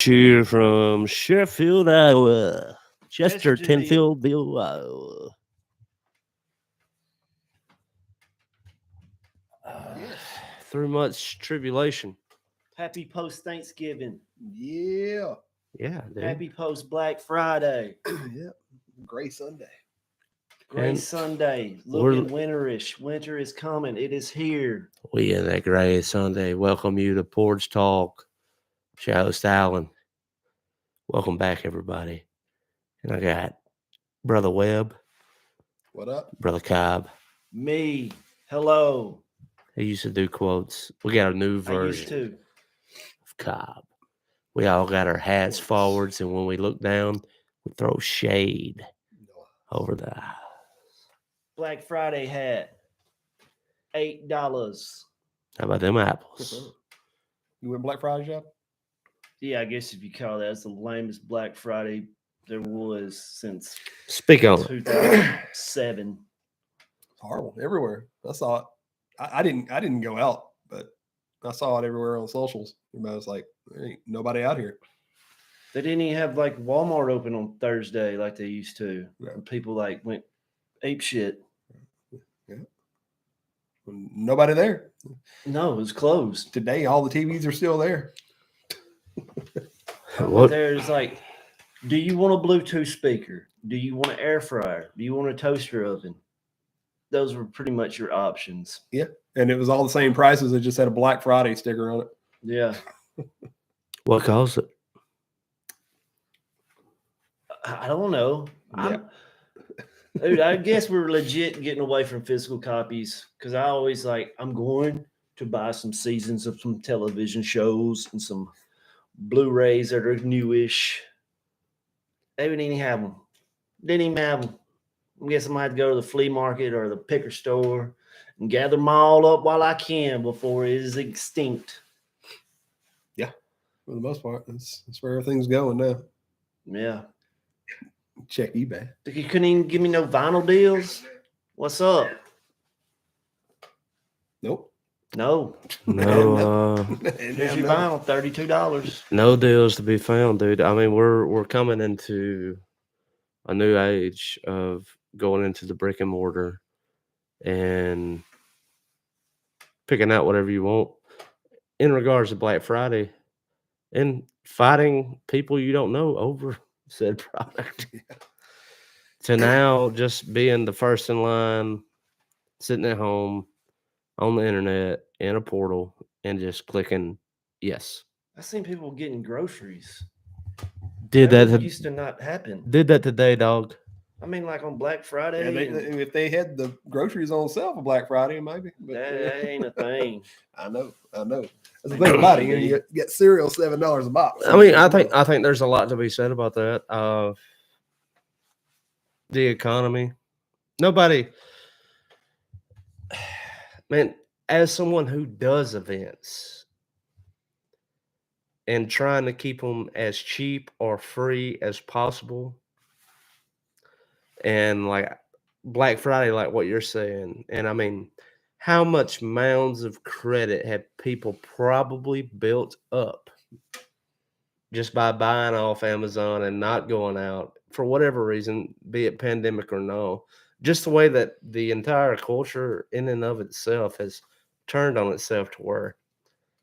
Cheer from Sheffield, Iowa. Chestertonville. Chestertonville, Iowa. Yes. Through much tribulation. Happy post Thanksgiving. Yeah. Yeah, dude. Happy post Black Friday. Yep. Gray Sunday. Gray And Sunday. we're- Looking winterish. Winter is coming. It is here. We in that gray Sunday. Welcome you to Porch Talk. Shallow Styling. Welcome back, everybody. And I got Brother Webb, What up? Brother Cobb. Me. Hello. He used to do quotes. We got a new I version used to. of Cobb. We all got our hats forwards, and when we look down, we throw shade over the eyes. Black Friday hat. $8. How about them apples? You went Black Friday shop? Yeah, I guess if you call that, that's the lamest Black Friday there was since Speak on it. 2007. It's horrible. Everywhere. I saw it. I didn't go out, but I saw it everywhere on socials. Everybody was like, there ain't nobody out here. They didn't even have like Walmart open on Thursday like they used to. Yeah. And people like went ape shit. Nobody there. No, it was closed. Today, all the TVs are still there. What? There's like, do you want a Bluetooth speaker? Do you want an air fryer? Do you want a toaster oven? Those were pretty much your options. And it was all the same prices. It just had a Black Friday sticker on it. Yeah. What caused it? I don't know. Yeah. Dude, I guess we're legit getting away from physical copies because I always I'm going to buy some seasons of some television shows and some Blu-rays that are newish. They didn't even have them. Didn't even have them. I guess I might have to go to the flea market or the picker store and gather them all up while I can before it is extinct. For the most part, that's where everything's going now. Yeah. Check eBay. You couldn't even give me no vinyl deals? What's up? Nope. No. No, Here's your vinyl, $32. no deals to be found, dude. I mean, we're coming into a new age of going into the brick and mortar and picking out whatever you want in regards to Black Friday and fighting people you don't know over said product. To now just being the first in line, sitting at home on the internet in a portal and just clicking yes. I've seen people getting groceries. Did that used to not happen. did that today, dog. I mean, like on Black Friday, Yeah, if they had the groceries on sale for Black Friday, maybe. But, that ain't a thing. I know. That's the thing about it. You get cereal $7 a box. I mean, I think there's a lot to be said about that. The economy. Nobody, man, as someone who does events and trying to keep them as cheap or free as possible, and like Black Friday, like what you're saying, and I mean, how much mounds of credit have people probably built up just by buying off Amazon and not going out for whatever reason, be it pandemic or no? Just the way that the entire culture in and of itself has turned on itself to where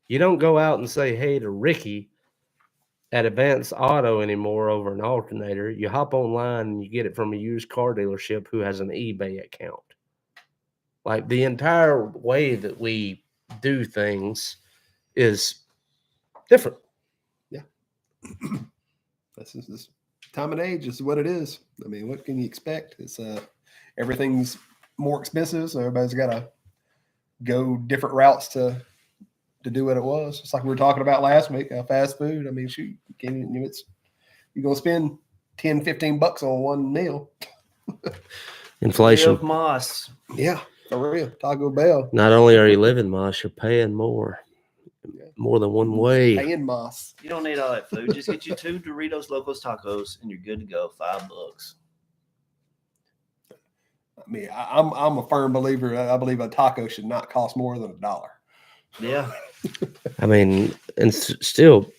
you don't go out and say hey to Ricky at Advanced Auto anymore over an alternator. You hop online and you get it from a used car dealership who has an eBay account. Like the entire way that we do things is different. That's just this time and age is what it is. I mean, what can you expect? It's everything's more expensive, so everybody's got to go different routes to do what it was. It's like we were talking about last week, fast food. I mean, shoot, you're going to spend $10-15 on one meal. Inflation. Live Moss. Yeah, for real. Taco Bell. Not only are you living moss, you're paying more. More than one way. Paying moss. You don't need all that food. Just get you 2 Doritos Locos Tacos and you're good to go. $5. I mean, I'm a firm believer. I believe a taco should not cost more than $1. Yeah. I mean, and still,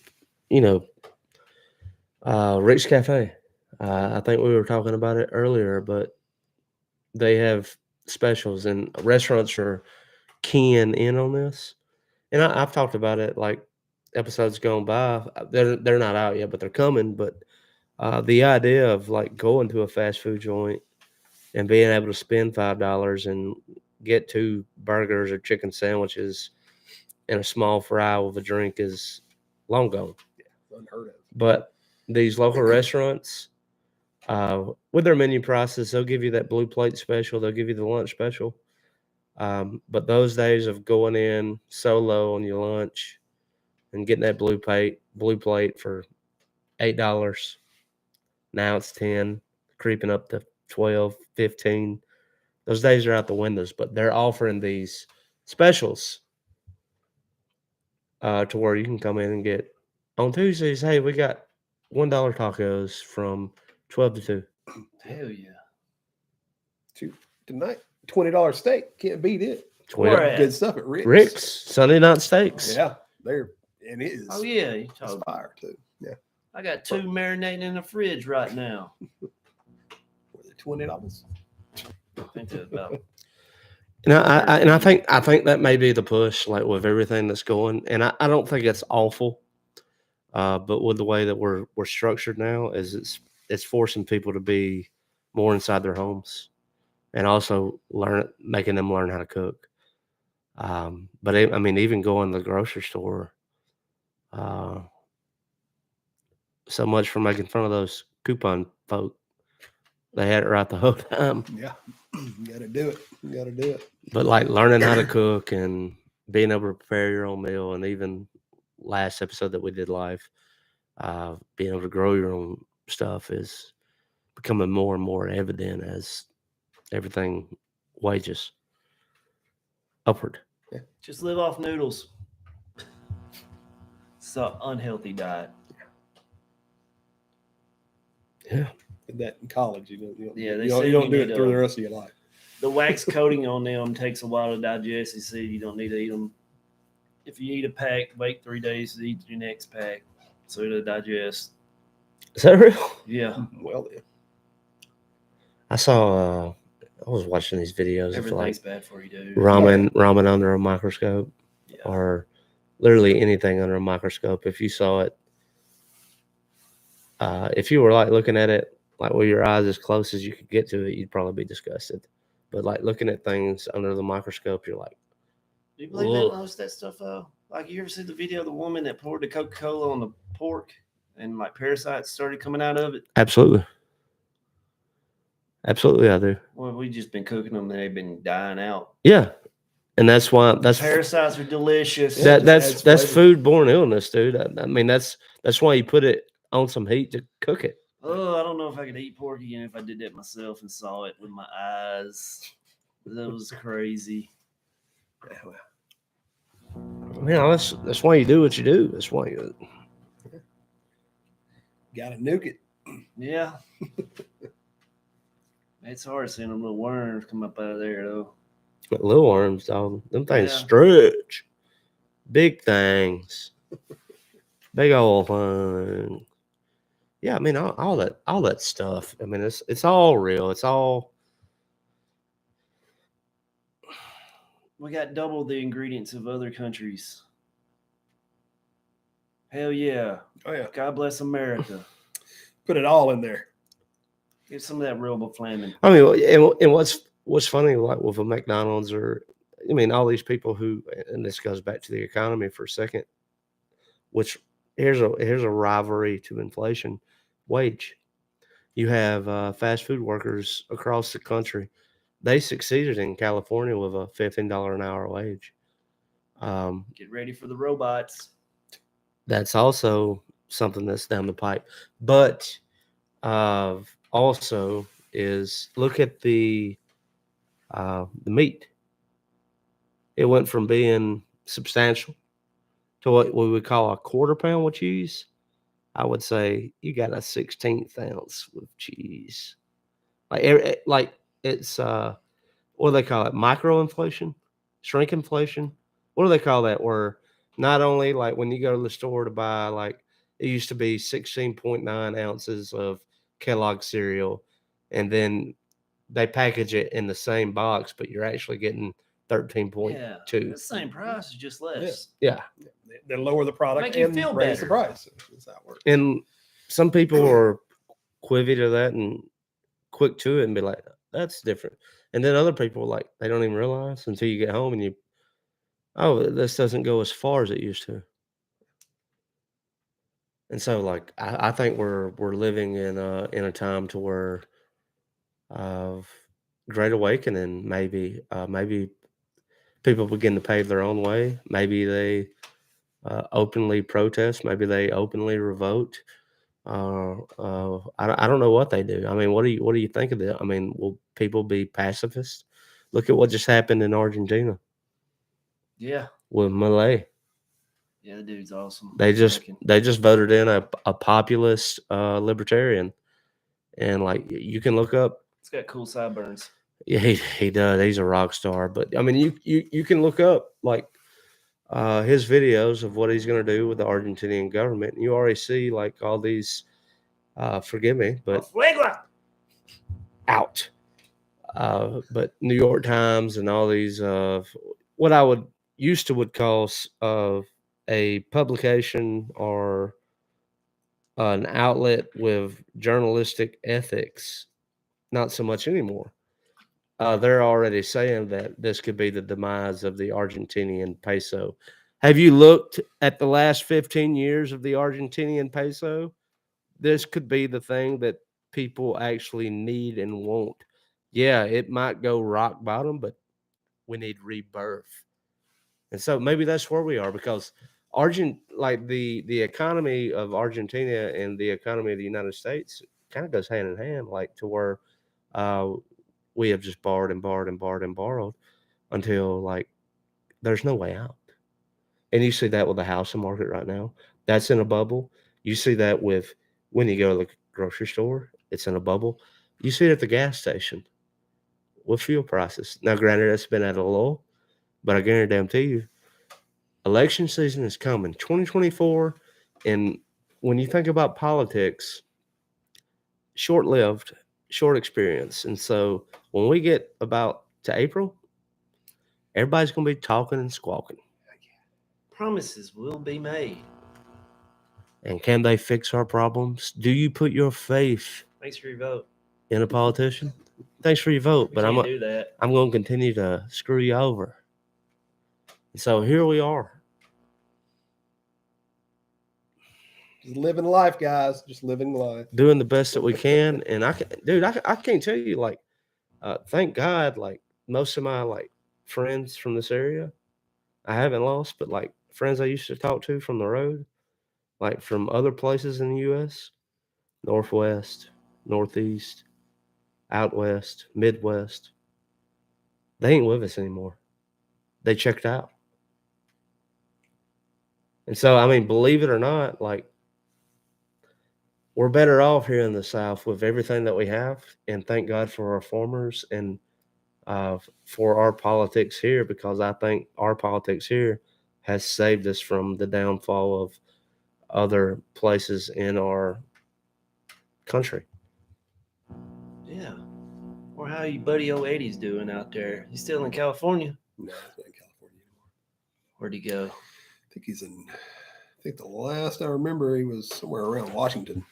Rick's Cafe. I think we were talking about it earlier, but they have specials and restaurants are keying in on this. And I've talked about it like episodes going by. They're not out yet, but they're coming. But the idea of like going to a fast food joint and being able to spend $5 and get 2 burgers or chicken sandwiches and a small fry with a drink is long gone. Yeah, unheard of. But these local restaurants, with their menu prices, they'll give you that blue plate special. They'll give you the lunch special. But those days of going in solo on your lunch and getting that blue plate for $8, now it's 10, creeping up to 12, 15. Those days are out the windows, but they're offering these specials to where you can come in and get on Tuesdays. Hey, we got $1 tacos from 12 to 2. Hell yeah. Tonight, $20 steak. Can't beat it. 20. Where at? Good stuff at Rick's. Rick's Sunday night steaks. Yeah, and it is. Oh yeah, you It's told me. fire too. Yeah, I got 2 marinating in the fridge right now. was it $20? I think that's about. I think that may be the push, like with everything that's going. And I don't think it's awful, but with the way that we're structured now, is it's forcing people to be more inside their homes, and also making them learn how to cook. But I mean, even going to the grocery store, so much for making fun of those coupon folk. They had it right the whole time. Yeah, you got to do it. You got to do it. But like learning how to cook and being able to prepare your own meal, and even last episode that we did live, being able to grow your own stuff is becoming more and more evident as everything wages upward. Just live off noodles. It's an unhealthy diet. Yeah. Did that in college, you know. Yeah, they you say don't you do need it through to- the rest of your life. The wax coating on them takes a while to digest. You see, you don't need to eat them. If you eat a pack, wait 3 days to eat your next pack so it'll digest. Is that real? Yeah, Well, then. I saw. I was watching these videos of everything's like bad for you, dude. ramen under a microscope, Yeah. or literally anything under a microscope. If you saw it, if you were like looking at it like with your eyes as close as you could get to it, you'd probably be disgusted. But like looking at things under the microscope, you're like, Do you believe that Ugh. most of that stuff though? Like you ever see the video of the woman that poured the Coca-Cola on the pork and like parasites started coming out of it? absolutely, absolutely, I do. Well, we just been cooking them and they've been dying out. Yeah, and that's why Parasites are delicious. Yeah. that's adds flavor. foodborne illness, dude. I mean that's why you put it on some heat to cook it. Oh, I don't know if I could eat pork again if I did that myself and saw it with my eyes. That was crazy. Yeah, well, You know, that's why you do what you do. That's why you. gotta nuke it. Yeah. It's hard seeing them little worms come up out of there though. Little worms, dog. Them things Yeah. stretch. Big things. Big old thing. Yeah, I mean all that stuff. I mean it's all real. It's all We got double the ingredients of other countries. Hell yeah. Oh yeah, God bless America. put it all in there. Get some of that real flaming. I mean and what's funny like with a McDonald's or I mean all these people who and this goes back to the economy for a second, which here's a rivalry to inflation, wage. You have fast food workers across the country. They succeeded in California with a $15 an hour wage. Get ready for the robots. That's also something that's down the pipe. But also is look at the meat. It went from being substantial to what we would call a quarter pound with cheese. I would say you got a 16th ounce with cheese. Like it's what do they call it? Microinflation, shrinkflation. What do they call that? Where not only like when you go to the store to buy like it used to be 16.9 ounces of Kellogg cereal, and then they package it in the same box, but you're actually getting 13.2. Yeah, the same price, just less. Yeah. They lower the product Make you and feel raise the better. price. That's how it works. And some people are quivy to that and quick to it and be like, that's different. And then other people, like, they don't even realize until you get home and you, oh, this doesn't go as far as it used to. And so, like, I think we're living in a time to where of great awakening. Maybe people begin to pave their own way. Maybe they openly protest. Maybe they openly revolt. I don't know what they do. I mean, what do you think of that? I mean, will people be pacifists? Look at what just happened in Argentina Yeah. with Malay. Yeah, the dude's awesome. They just voted in a populist libertarian, and like you can look up. It's got cool sideburns. Yeah, he does. He's a rock star. But I mean, you can look up like his videos of what he's going to do with the Argentinian government. And you already see like all these. Forgive me, but out. But New York Times and all these what I would call a publication or an outlet with journalistic ethics, not so much anymore. They're already saying that this could be the demise of the Argentinian peso. Have you looked at the last 15 years of the Argentinian peso? This could be the thing that people actually need and want. Yeah, it might go rock bottom, but we need rebirth. And so maybe that's where we are because the economy of Argentina and the economy of the United States kind of goes hand in hand, like to where uh, we have just borrowed and borrowed and borrowed and borrowed until like there's no way out. And you see that with the housing market right now. That's in a bubble. You see that with when you go to the grocery store, it's in a bubble. You see it at the gas station with fuel prices. Now, granted, it's been at a low, but I guarantee you, election season is coming, 2024. And when you think about politics, short-lived, short experience. And so when we get about to April, everybody's going to be talking and squawking. Promises will be made. And can they fix our problems? Do you put your faith Thanks for your vote. in a politician? Thanks for your vote, We but can't do that. I'm going to continue to screw you over. And so here we are. Just living life, guys. Just living life. Doing the best that we can. And I can't tell you, like, thank God, like, most of my, like, friends from this area, I haven't lost, but, like, friends I used to talk to from the road, like, from other places in the U.S., Northwest, Northeast, out West, Midwest, they ain't with us anymore. They checked out. And so, I mean, believe it or not, like, we're better off here in the South with everything that we have. And thank God for our farmers and for our politics here, because I think our politics here has saved us from the downfall of other places in our country. Yeah. Or how you buddy old 80's doing out there? He's still in California? No, he's not in California anymore. Where'd he go? I think the last I remember, he was somewhere around Washington.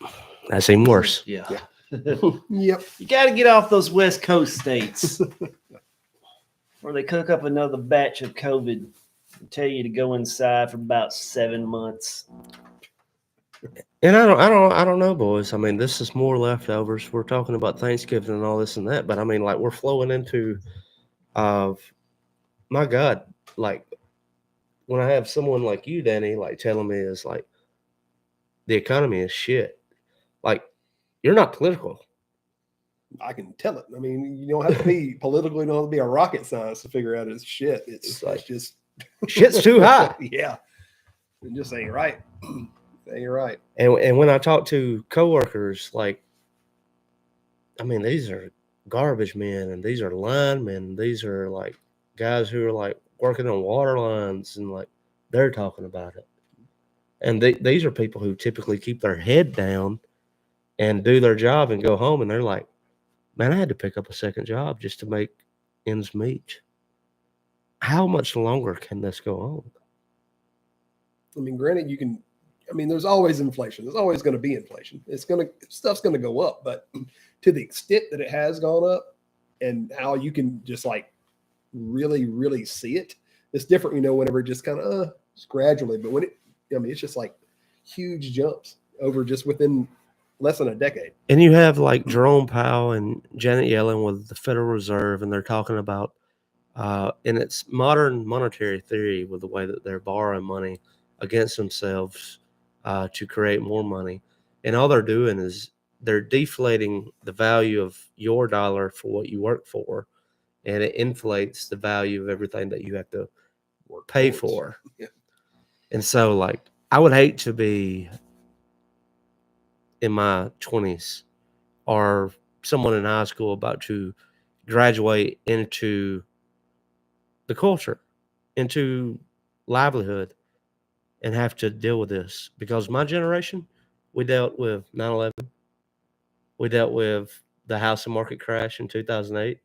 That's even worse. Yeah. Yep. You got to get off those West Coast states where they cook up another batch of COVID and tell you to go inside for about 7 months. And I don't know, boys. I mean, this is more leftovers. We're talking about Thanksgiving and all this and that, but I mean, like, we're flowing into, my God, like, when I have someone like you, Danny, like telling me is like, the economy is shit. Like, you're not political. I can tell it. I mean, you don't have to be political. You don't have to be a rocket scientist to figure out it's shit. It's like, just shit's too high. Yeah. It just ain't right. Ain't right. And when I talk to coworkers, like, I mean, these are garbage men, and these are linemen. These are like guys who are like working on water lines, and like they're talking about it. And these are people who typically keep their head down and do their job and go home, and they're like, man, I had to pick up a second job just to make ends meet. How much longer can this go on? I mean, granted, there's always inflation. There's always going to be inflation. Stuff's going to go up, but to the extent that it has gone up and how you can just like really, really see it, it's different, whenever it just kind of just gradually, but when it's just like huge jumps over just within less than a decade. And you have like Jerome Powell and Janet Yellen with the Federal Reserve, and they're talking about in its modern monetary theory, with the way that they're borrowing money against themselves to create more money. And all they're doing is they're deflating the value of your dollar for what you work for, and it inflates the value of everything that you have to pay for. Yeah. And so, like, I would hate to be in my 20s or someone in high school about to graduate into the culture, into livelihood, and have to deal with this. Because my generation, we dealt with 9/11. We dealt with the housing market crash in 2008.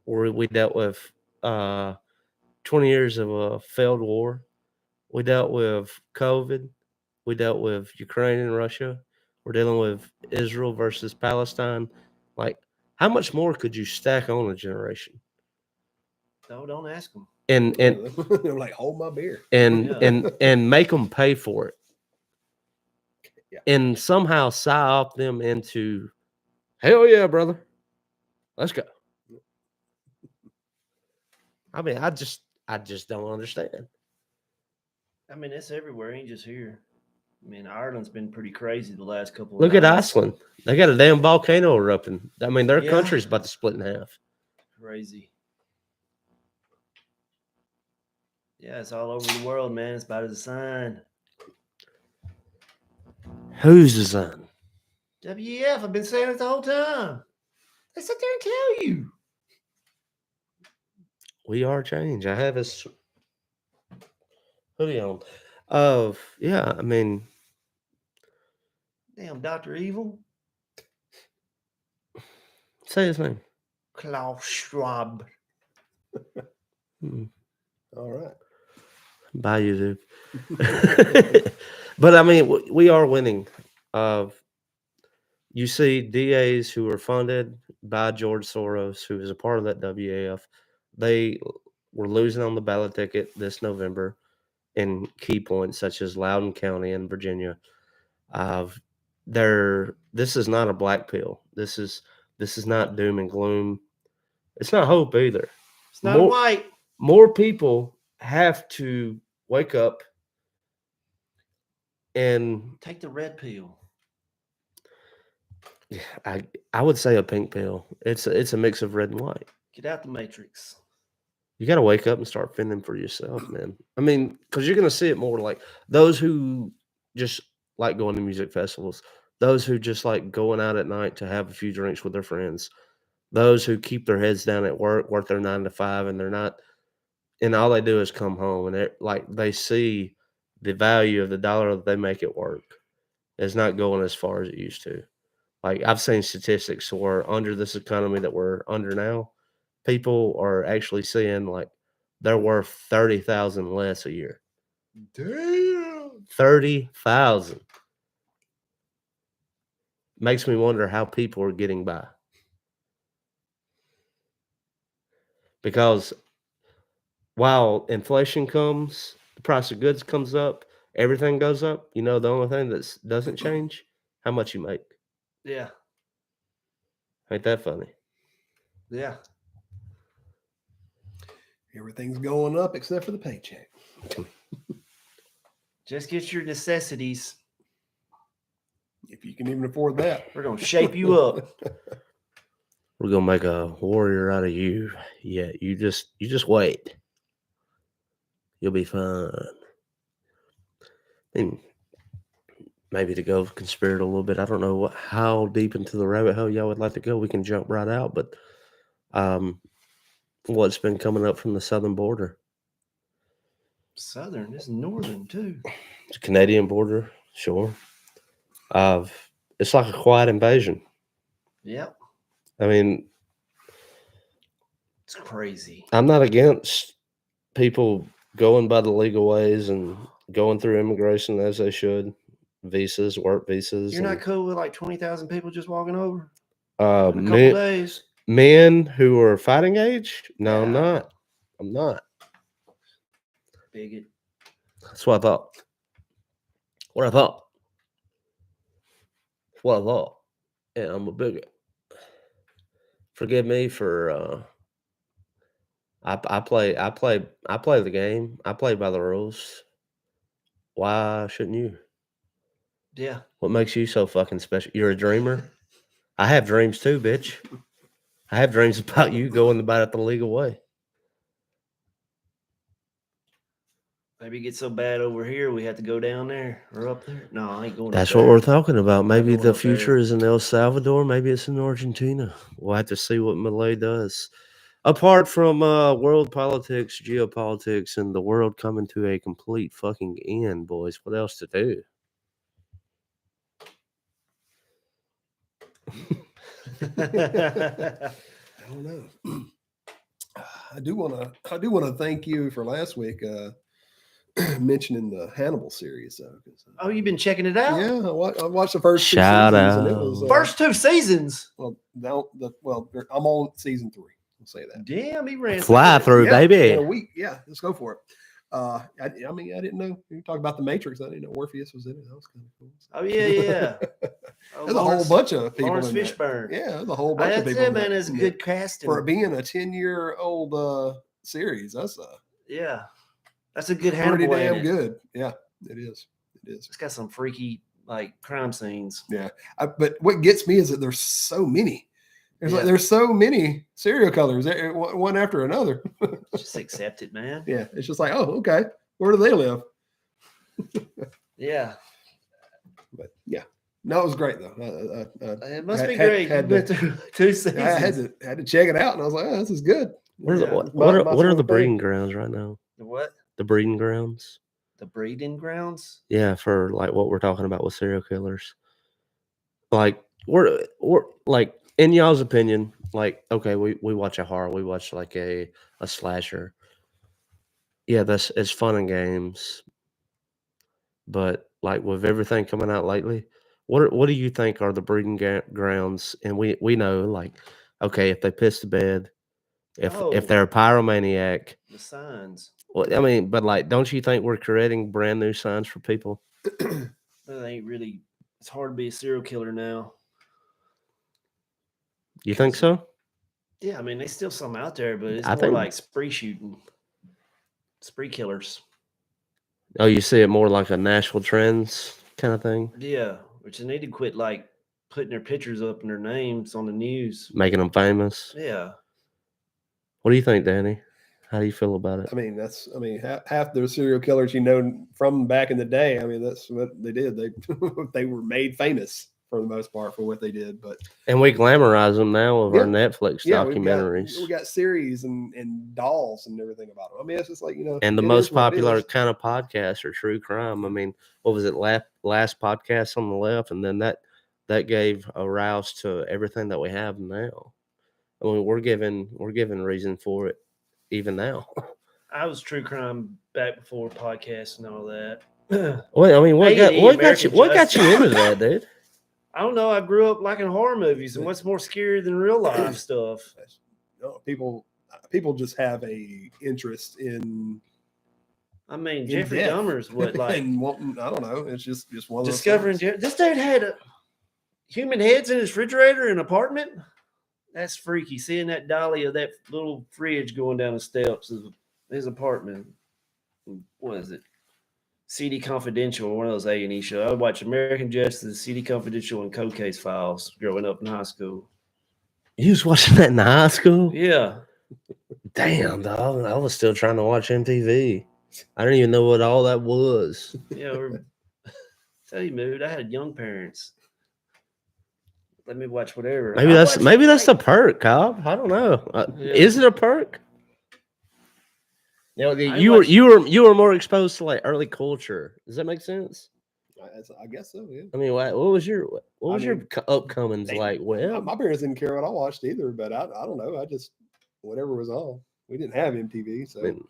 Or we dealt with 20 years of a failed war. We dealt with COVID. We dealt with Ukraine and Russia. We're dealing with Israel versus Palestine. Like, how much more could you stack on a generation? No, don't ask them. And they're like, hold my beer. And make them pay for it. Yeah. And somehow psyop them into, hell yeah, brother, let's go. I mean, I just don't understand. I mean, it's everywhere, ain't just here. I mean, Ireland's been pretty crazy the last couple of Look at nights. Iceland. They got a damn volcano erupting. I mean, their country's about to split in half. Crazy. Yeah, it's all over the world, man. It's about as a sign. Who's the son? WEF, I've been saying it the whole time. They sit there and tell you. We are change. I have his hoodie on. Yeah, I mean, Damn, Dr. Evil. say his name. Klaus Schwab. All right. Bye, YouTube. But I mean, we are winning. You see DAs who are funded by George Soros, who is a part of that WAF. They were losing on the ballot ticket this November in key points such as Loudoun County in Virginia. This is not a black pill. This is not doom and gloom. It's not hope either. It's not white. More people have to wake up and take the red pill. I would say a pink pill. It's a mix of red and white. Get out the matrix. You got to wake up and start fending for yourself, man. I mean, because you're going to see it more like those who just like going to music festivals, those who just like going out at night to have a few drinks with their friends, those who keep their heads down at work their 9 to 5, and they're not, and all they do is come home, and they see the value of the dollar that they make at work is not going as far as it used to. Like, I've seen statistics where under this economy that we're under now, people are actually seeing like they're worth 30,000 less a year. Damn. 30,000. Makes me wonder how people are getting by. Because while inflation comes, the price of goods comes up, everything goes up. The only thing that doesn't change, how much you make. Yeah. Ain't that funny? Yeah. Everything's going up except for the paycheck. Just get your necessities. If you can even afford that. We're going to shape you up. We're going to make a warrior out of you. Yeah, you just wait. You'll be fine. And maybe to go conspirator a little bit, I don't know how deep into the rabbit hole y'all would like to go. We can jump right out, but what's been coming up from the southern border? Southern. This is northern too. It's a Canadian border, sure. It's like a quiet invasion. Yep. I mean, It's crazy. I'm not against people going by the legal ways and going through immigration as they should. Visas, work visas. You're not cool with like 20,000 people just walking over in in a couple days? men who are fighting age? No, I'm Yeah. not. I'm not. Bigot. That's what I thought. What I thought. What I thought. Yeah, I'm a bigot. Forgive me for I play the game. I play by the rules. Why shouldn't you? Yeah. What makes you so fucking special? You're a dreamer. I have dreams too, bitch. I have dreams about you going about it the legal way. Maybe it gets so bad over here we have to go down there or up there. No, I ain't going. That's up what there. we're talking about. I'm not Maybe going the up there. future is in El Salvador. Maybe it's in Argentina. We'll have to see what Malay does. Apart from world politics, geopolitics, and the world coming to a complete fucking end, boys, what else to do? I don't know. I do want to thank you for last week mentioning the Hannibal series though. Oh, you've been checking it out? Yeah, I watched the first Shout 2 seasons. And it out. was First 2 seasons. well, now I'm on season 3. We'll say that. Damn, he ran Fly through, Yeah, baby. in a week. Yeah, let's go for it. I mean, I didn't know. You talk about the Matrix. I didn't know Orpheus was in it. That was kind of cool. Oh yeah. Oh, There's a whole bunch of people. Lawrence in that. Fishburne. Yeah, there's a whole bunch of That's people. it, in man. that- It's in good that. casting. For it being a 10-year-old series. That's Yeah, that's a good pretty Hannibal. damn It? good. Yeah, it is. It is. It's got some freaky like crime scenes. Yeah, but what gets me is that there's so many. Yeah. There's so many serial killers, one after another. Just accept it, man. Yeah, it's just like, oh, okay, where do they live? Yeah, But yeah, no, it was great though. it must be had- great. had You went to- through 2 seasons. I had to check it out, and I was like, oh, this is good. What are, Yeah, the, what, it's my- what are, my what are sort the of thing. breeding grounds right now? The what? The breeding grounds? The breeding grounds? Yeah, for like what we're talking about with serial killers. Like we're like in y'all's opinion, like okay, we watch a horror, we watch like a slasher. Yeah, it's fun and games. But like with everything coming out lately, what do you think are the breeding grounds? And we know like okay, if they piss the bed, if they're a pyromaniac, The signs. well, I mean, but like, don't you think we're creating brand new signs for people? That ain't really. It's hard to be a serial killer now. You think so? Yeah, I mean, there's still some out there, but it's I more think- like spree shooting, spree killers. Oh, you see it more like a Nashville Trends kind of thing, Yeah, which they need to quit like putting their pictures up and their names on the news. making them famous. Yeah, What do you think, Danny? How do you feel about it? I mean, half the serial killers from back in the day. I mean, that's what they did. They they were made famous for the most part for what they did. But And we glamorize them now with our Yeah. Netflix yeah, documentaries. we got series and dolls and everything about them. I mean, it's just like And the it most is what it popular is. kind of podcast are true crime. I mean, what was it? Last podcast on the left, and then that gave a rouse to everything that we have now. I mean, we're given reason for it even now. I was true crime back before podcasts and all that. Well, I mean, what got A&E, you American into Justice. that, dude? I don't know. I grew up liking horror movies, and what's more scary than real life stuff? People just have a interest in I mean, In Jeffrey death. Dahmer's what like and wanting, I don't know. It's just one of those discovering things. this dude had human heads in his refrigerator in an apartment. That's freaky. Seeing that dolly of that little fridge going down the steps of his apartment. What is it? CD Confidential, one of those A&E shows. I would watch American Justice, CD Confidential, and Cold Case Files growing up in high school. You was watching that in high school? Yeah. Damn, dog. I was still trying to watch MTV. I didn't even know what all that was. Yeah. Tell you, mood. I had young parents. Let me watch whatever. Maybe I that's watched, the perk, Cobb. I don't know. Yeah. Is it a perk? You know, I you were more exposed to like early culture. Does that make sense? I guess so. Yeah. I mean, what was your mean, upcomings they- like? Well, My parents didn't care what I watched either, but I don't know. I just whatever was on. We didn't have MTV, so. I mean,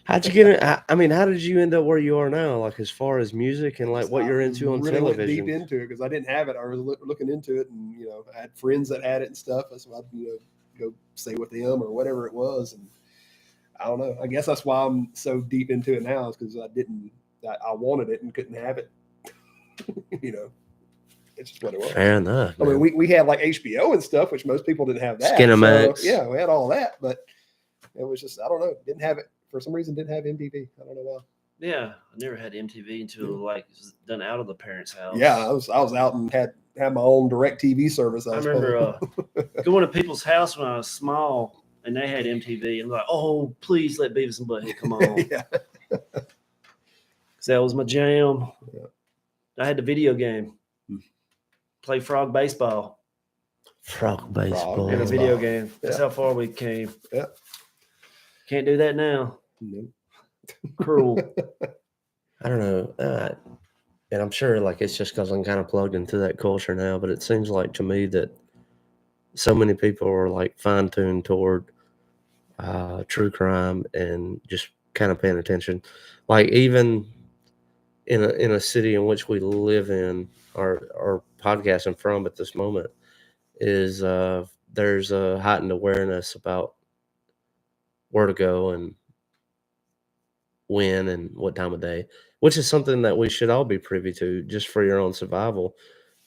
how'd you get it? I mean, how did you end up where you are now? Like as far as music and like what you're into on really went deep television? into it because I didn't have it. I was looking into it, and I had friends that had it and stuff. So I'd go stay with them or whatever it was, and I don't know. I guess that's why I'm so deep into it now, is because I wanted it and couldn't have it. It's just what it was. Fair enough. I mean, we had like HBO and stuff, which most people didn't have that. Skinemax. So, yeah, we had all that, but it was just, I don't know, didn't have it for some reason. Didn't have MTV. I don't know why. Yeah, I never had MTV until like it was done out of the parents' house. Yeah, I was out and had my own direct TV service. I remember going to people's house when I was small, and they had MTV, and like, oh, please let Beavis and Butthead come on. Yeah. Because that was my jam. Yeah. I had the video game. Play frog baseball Frog baseball. in a Baseball. video game. That's Yeah. how far we came. Yeah. Can't do that now. Nope. Cruel. I don't know. And I'm sure like it's just because I'm kind of plugged into that culture now, but it seems like to me that so many people are like fine tuned toward true crime and just kind of paying attention. Like even in a city in which we live in or podcasting from at this moment is there's a heightened awareness about where to go and when and what time of day, which is something that we should all be privy to just for your own survival.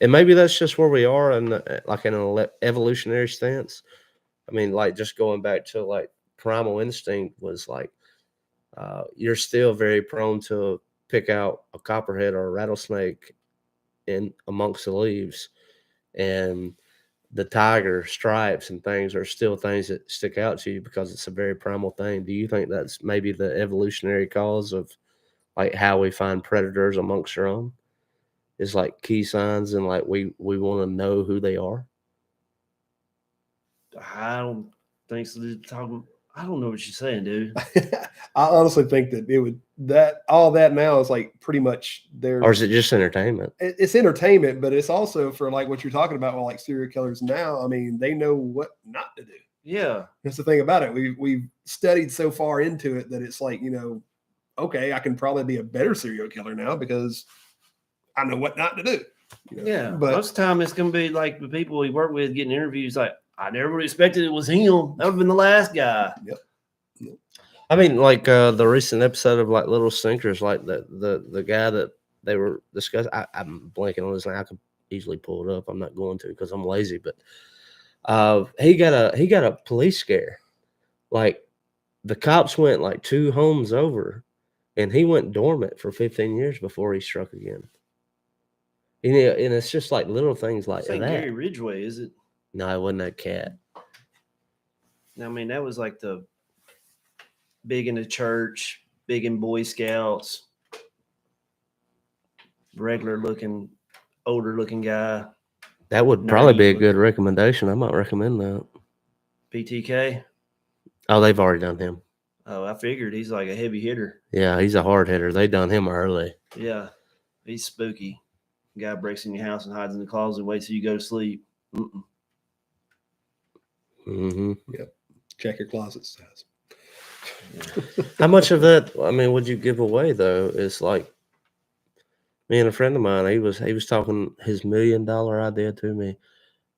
And maybe that's just where we are in like in an evolutionary stance. I mean, like just going back to like primal instinct was like you're still very prone to pick out a copperhead or a rattlesnake in amongst the leaves, and the tiger stripes and things are still things that stick out to you because it's a very primal thing. Do you think that's maybe the evolutionary cause of like how we find predators amongst our own? Is like key signs and like we want to know who they are? I don't think so. I don't know what you're saying, dude. I honestly think that all that now is like pretty much there. Or is it just entertainment? It's entertainment, but it's also for like what you're talking about with like serial killers now. I mean, they know what not to do. Yeah. That's the thing about it. We've studied so far into it that it's like, okay, I can probably be a better serial killer now because I know what not to do. Yeah. But most of the time it's going to be like the people we work with getting interviews like, I never would have expected it was him. That would have been the last guy. Yep. I mean, like the recent episode of like Little Sinkers, like the guy that they were discussing. I'm blanking on his name. I could easily pull it up. I'm not going to because I'm lazy. But he got a police scare. Like the cops went like 2 homes over, and he went dormant for 15 years before he struck again. And it's just like little things like This ain't that. Gary Ridgway, is it? No, it wasn't that cat. I mean, that was like the big in the church, big in Boy Scouts, regular looking, older looking guy. That would probably be a good recommendation. I might recommend that. PTK. Oh, they've already done him. Oh, I figured he's like a heavy hitter. Yeah, he's a hard hitter. They done him early. Yeah, he's spooky. Guy breaks in your house and hides in the closet and waits till you go to sleep. Mm-mm. Mm-hmm. Yep. Check your closet size. How much of that, I mean, would you give away though? Is like me and a friend of mine, he was talking his $1 million idea to me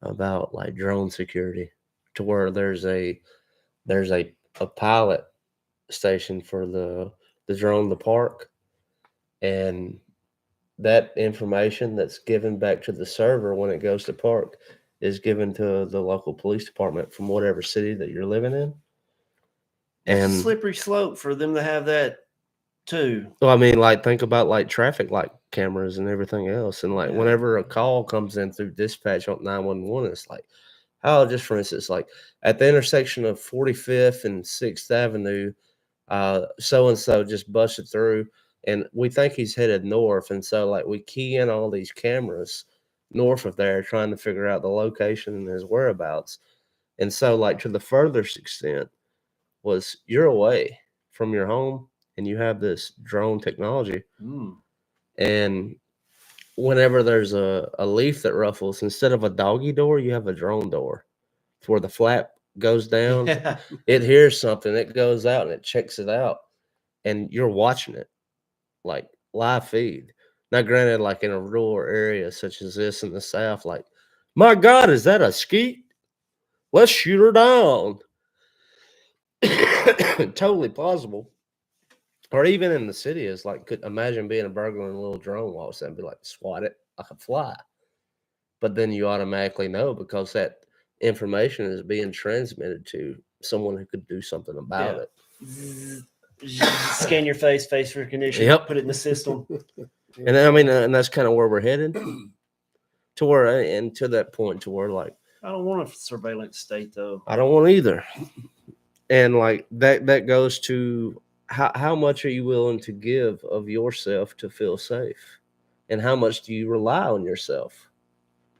about like drone security, to where there's a pilot station for the drone, the park, and that information that's given back to the server when it goes to park is given to the local police department from whatever city that you're living in. It's And a slippery slope for them to have that too. well, I mean, like think about like traffic light cameras and everything else, and like whenever a call comes in through dispatch on 911, it's like, oh, just for instance, like at the intersection of 45th and 6th Avenue, so and so just busted through, and we think he's headed north, and so like we key in all these cameras north of there, trying to figure out the location and his whereabouts, and so like to the furthest extent was you're away. from your home and you have this drone technology, and whenever there's a leaf that ruffles, instead of a doggy door, you have a drone door where the flap goes down. Yeah. It hears something, it goes out and it checks it out, and you're watching it like live feed. Now, granted, like in a rural area such as this in the South, like, my God, is that a skeet? Let's shoot her down. Totally plausible. Or even in the city, is like, could imagine being a burglar and a little drone walks in and be like, swat it like a fly. But then you automatically know because that information is being transmitted to someone who could do something about it. Scan your face recognition. Yep. Put it in the system. And I mean, and that's kind of where we're headed to where, and to that point to where, like, I don't want a surveillance state though. I don't want either. And like that goes to how much are you willing to give of yourself to feel safe, and how much do you rely on yourself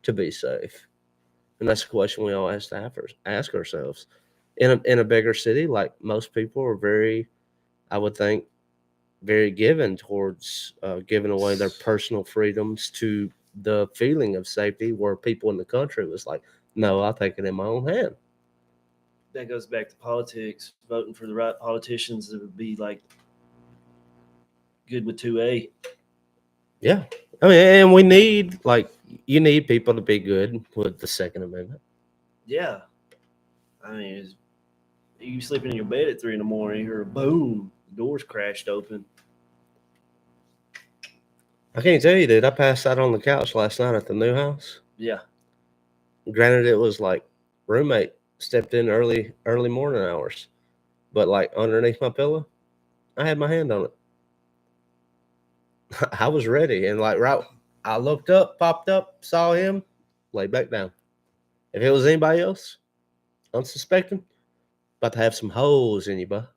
to be safe? And that's a question we all have to ask ourselves. In a bigger city, like, most people are very, I would think, very given towards giving away their personal freedoms to the feeling of safety, where people in the country was like, no, I'll take it in my own hand. That goes back to politics. Voting for the right politicians that would be like good with 2A. Yeah. I mean, and we need, like, you need people to be good with the Second Amendment. Yeah. I mean, you sleeping in your bed at 3 a.m, you hear a boom, the doors crashed open. I can't tell you, dude. I passed out on the couch last night at the new house. Yeah. Granted, it was like roommate stepped in early morning hours, but like underneath my pillow, I had my hand on it. I was ready, and like I looked up, popped up, saw him, laid back down. If it was anybody else, unsuspecting, about to have some holes in you, bud.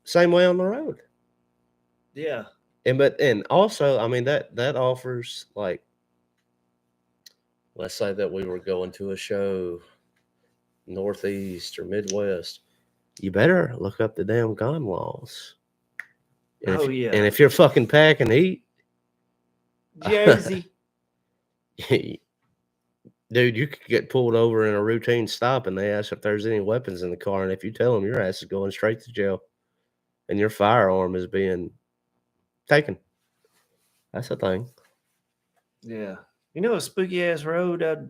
Same way on the road. Yeah. And also, I mean, that offers, like, let's say that we were going to a show Northeast or Midwest, you better look up the damn gun laws. And yeah. And if you're fucking packing heat, Jersey. dude, you could get pulled over in a routine stop and they ask if there's any weapons in the car. And if you tell them, your ass is going straight to jail and your firearm is being taken. That's a thing. Yeah. You know, a spooky ass road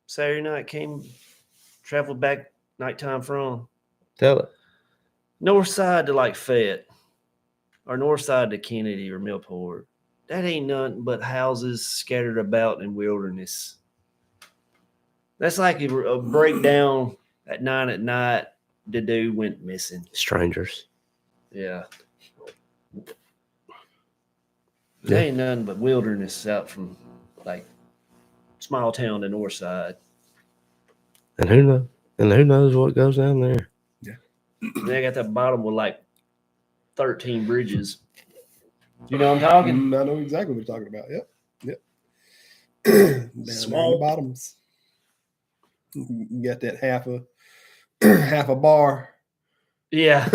Saturday night traveled back nighttime from? Tell it. North side to like Fayette, or north side to Kennedy or Millport. That ain't nothing but houses scattered about in wilderness. That's like a breakdown at 9 at night. The dude went missing. Strangers. Yeah. There ain't nothing but wilderness out from like small town to north side. And who knows what goes down there. Yeah. They got that bottom with like 13 bridges. You know what I'm talking? I know exactly what you're talking about. Yep. Down Swamp. the bottoms. You got that half a bar. Yeah.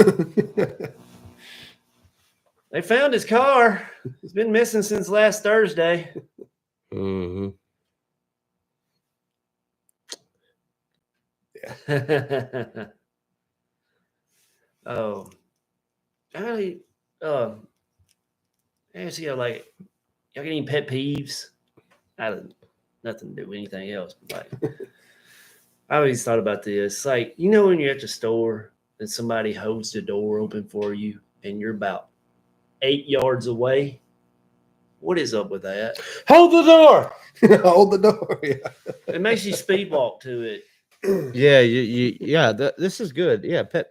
They found his car. It's been missing since last Thursday. Mm-hmm. Yeah. Oh. I see, like, y'all got any pet peeves? I don't, nothing to do with anything else. But like, I always thought about this. Like, you know, when you're at the store and somebody holds the door open for you and you're about 8 yards away. What is up with that? Hold the door. Hold the door. Yeah. It makes you speed walk to it. Yeah, this is good. Yeah, pet.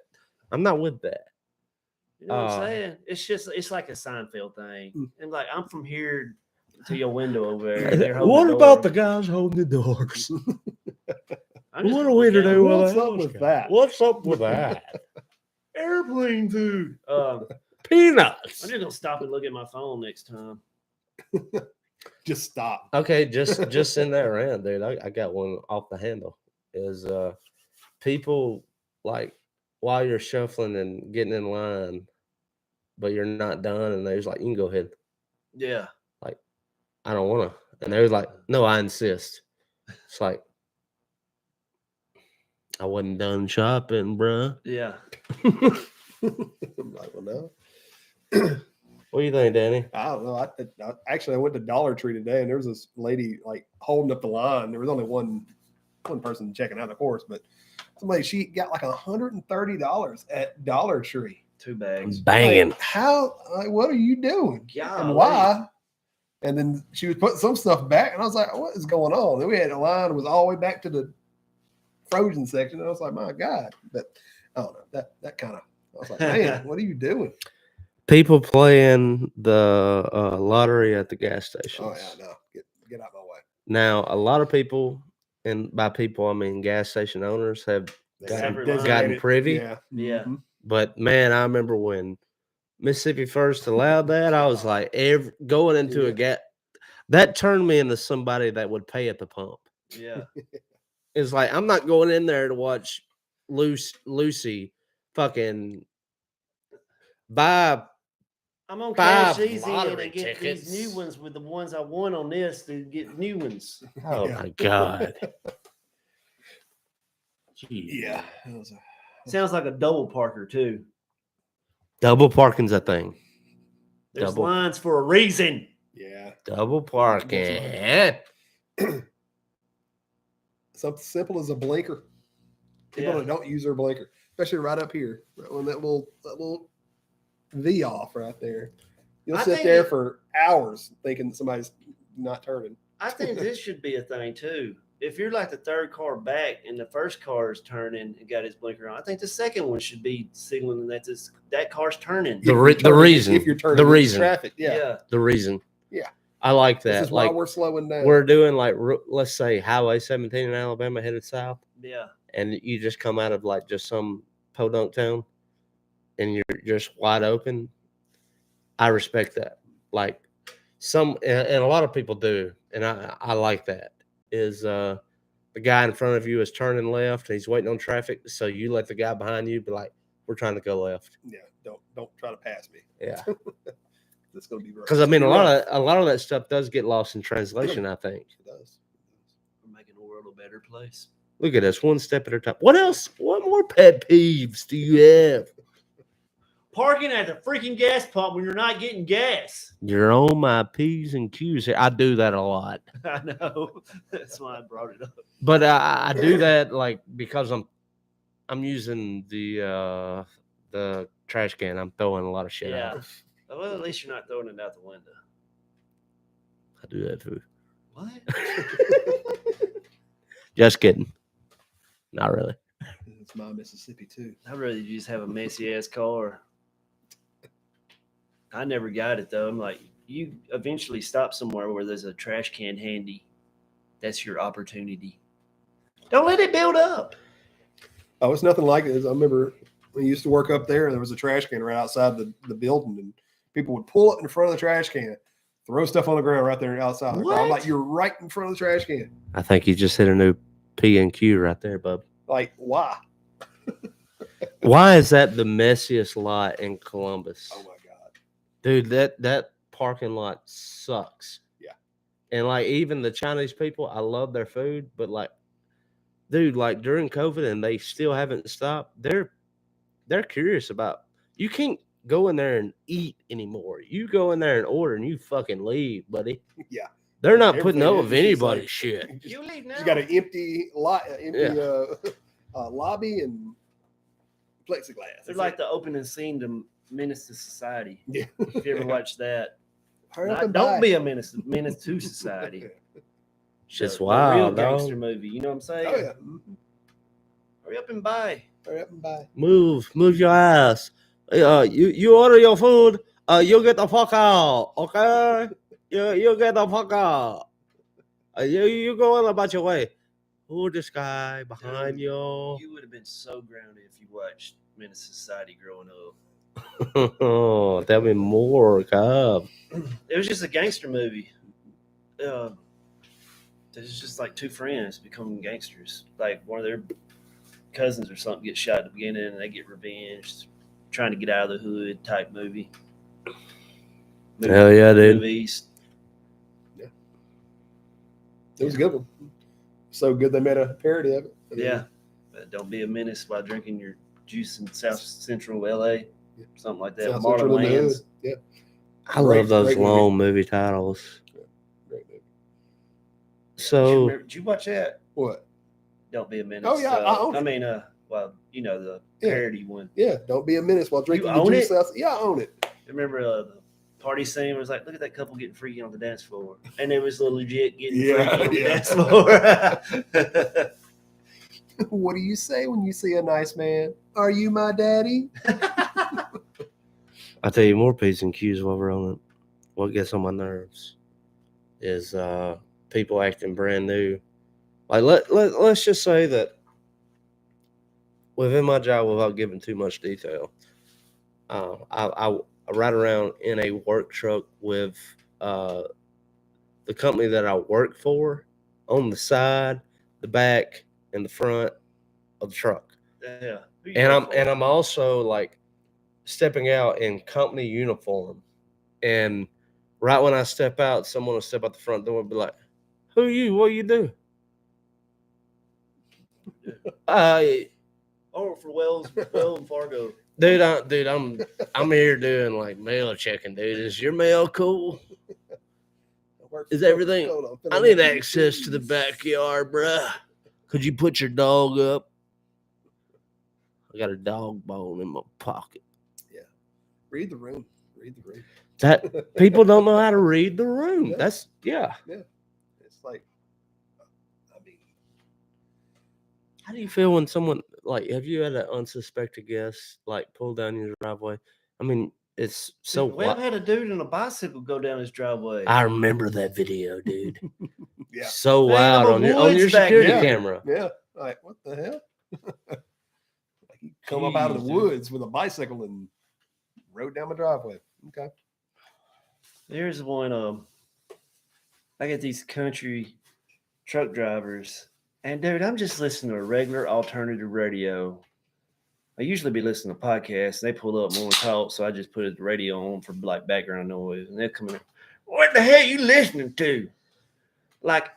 I'm not with that. You know what I'm saying? It's like a Seinfeld thing. And like, I'm from here to your window over there. What about the guys holding the doors? What are we to do with that? What's up with that? Airplane food. Peanuts. I'm just gonna stop and look at my phone next time. Just stop. Okay, just send that around, dude. I got one off the handle. Is people like while you're shuffling and getting in line, but you're not done, and they was like, "You can go ahead." Yeah. Like, I don't want to, and they was like, "No, I insist." It's like I wasn't done shopping, bruh. Yeah. I'm like, well, no. What do you think, Danny? I don't know. I went to Dollar Tree today, and there was this lady like holding up the line. There was only one person checking out, of course, but somebody, she got like $130 at Dollar Tree. 2 bags. Banging. Like, how? Like, what are you doing? Golly. And why? And then she was putting some stuff back, and I was like, what is going on? Then we had a line that was all the way back to the frozen section. And I was like, my God. But I don't know. That kind of, I was like, man, what are you doing? People playing the lottery at the gas stations. Oh yeah, no, get out of my way. Now, a lot of people, and by people I mean gas station owners, have gotten Designated. privy. Yeah, Yeah. Mhm. But man, I remember when Mississippi First allowed that, I was like, going into a gas, that turned me into somebody that would pay at the pump. Yeah. It's like, I'm not going in there to watch Lucy fucking buy. I'm on 5 Cash Easy and lottery I get tickets. these new ones with the ones I won on this to get new ones. Oh Yeah. my God. Yeah. Sounds like a double parker too. Double parking's a thing. There's Double. lines for a reason. Yeah. Double parking. Something simple as a blinker. People Yeah. that don't use their blinker, especially right up here, right on that little V off right there. You'll I sit think there for hours thinking somebody's not turning. I think this should be a thing too. If you're like the third car back and the first car is turning and got his blinker on, I think the second one should be signaling that that car's turning. The reason. If you're turning The into reason. traffic, yeah. The reason. Yeah. I like that. This is why like we're slowing down. we're doing like, let's say Highway 17 in Alabama headed south, Yeah. and you just come out of like just some podunk town and you're just wide open. I respect that. Like and a lot of people do, and I like that. Is the guy in front of you is turning left and he's waiting on traffic, so you let the guy behind you be like, we're trying to go left. Yeah, don't try to pass me. Yeah. That's gonna be rough. Because I mean, a lot of that stuff does get lost in translation. I think. It does. We're making the world a better place. Look at us, one step at a time. What else? What more pet peeves do you have? Parking at the freaking gas pump when you're not getting gas. You're on my P's and Q's here. I do that a lot, I know. That's why I brought it up. but I do that like because I'm using the trash can. I'm throwing a lot of shit Yeah. out. Well, at least you're not throwing it out the window. I do that too. What? Just kidding. Not really. It's my Mississippi too. I'd rather you just have a messy ass car. I never got it though. I'm like, you eventually stop somewhere where there's a trash can handy. That's your opportunity. Don't let it build up. Oh, it's nothing like it. I remember when I used to work up there, and there was a trash can right outside the building, and people would pull up in front of the trash can, throw stuff on the ground right there outside. I'm What? like, you're right in front of the trash can. I think you just hit a new P and Q right there, bub. Like, why? Why is that the messiest lot in Columbus? Oh my God. Dude, that parking lot sucks. Yeah. And like even the Chinese people, I love their food, but like, dude, like during COVID and they still haven't stopped, they're curious about, you can't go in there and eat anymore. You go in there and order and you fucking leave, buddy. Yeah. They're not putting Everything up with is just anybody's like- shit. You leave now. You got an empty lobby and plexiglass. They're like the opening scene to Menace to Society. Yeah. If you ever watched that. Hurry up Not- and don't buy. be a menace to society. Shit's The wild, real dog. gangster movie. You know what I'm saying? Oh yeah. Mhm. Hurry up and buy. Hurry up and buy. Move your ass. You order your food. You get the fuck out. Okay. You get the fuck out. You go on about your way. Who this guy behind Dude, you? You would have been so grounded if you watched Menace to Society growing up. Oh, tell me more, Cobb. It was just a gangster movie. It's just like two friends becoming gangsters. Like one of their cousins or something get shot at the beginning, and they get revenge, trying to get out of the hood type movie. Hell yeah, dude. Movies. It was a good one. So good they made a parody of it. I mean, Yeah. Don't be a menace while drinking your juice in South Central LA. Something like that. South Marlon Central in the hood. Lands. Yeah. I Great- love those great movie. long movie titles. Great movie. So Did you watch that? What? Don't be a menace. Oh, yeah, I own it. I mean, well, you know, the Yeah. parody one. Yeah. Don't be a menace while drinking You your own juice. it? Yeah, I own it. Remember the party scene was like, look at that couple getting freaky on the dance floor. And it was legit getting Yeah, freaky on the yeah. dance floor. What do you say when you see a nice man? Are you my daddy? I'll tell you more P's and Q's while we're on it. What gets on my nerves is people acting brand new. Like let's just say that within my job, without giving too much detail, I ride around in a work truck with the company that I work for on the side, the back, and the front of the truck. Yeah. And I'm also like stepping out in company uniform, and right when I step out, someone will step out the front door and be like, "Who are you? What you do?" Oh, for Wells and Fargo. Dude, I'm here doing like mail checking, dude. Is your mail cool? Is everything? I need access to the backyard, bruh. Could you put your dog up? I got a dog bone in my pocket. Yeah. Read the room. Read the room. That people don't know how to read the room. Yeah. That's yeah. It's like, I mean, How do you feel when someone like have you had an unsuspected guest like pull down your driveway? I mean, it's so Webb had a dude on a bicycle go down his driveway. I remember that video, dude. yeah. So They have loud a on your woods back security there. camera. Yeah. Like, what the hell? Like he come up out of the Jeez, dude. woods with a bicycle and rode down my driveway. Okay. There's one. I get these country truck drivers, and dude, I'm just listening to regular alternative radio. I usually be listening to podcasts. And they pull up more talk, so I just put the radio on for like background noise, and they're coming in. What the hell you listening to? Like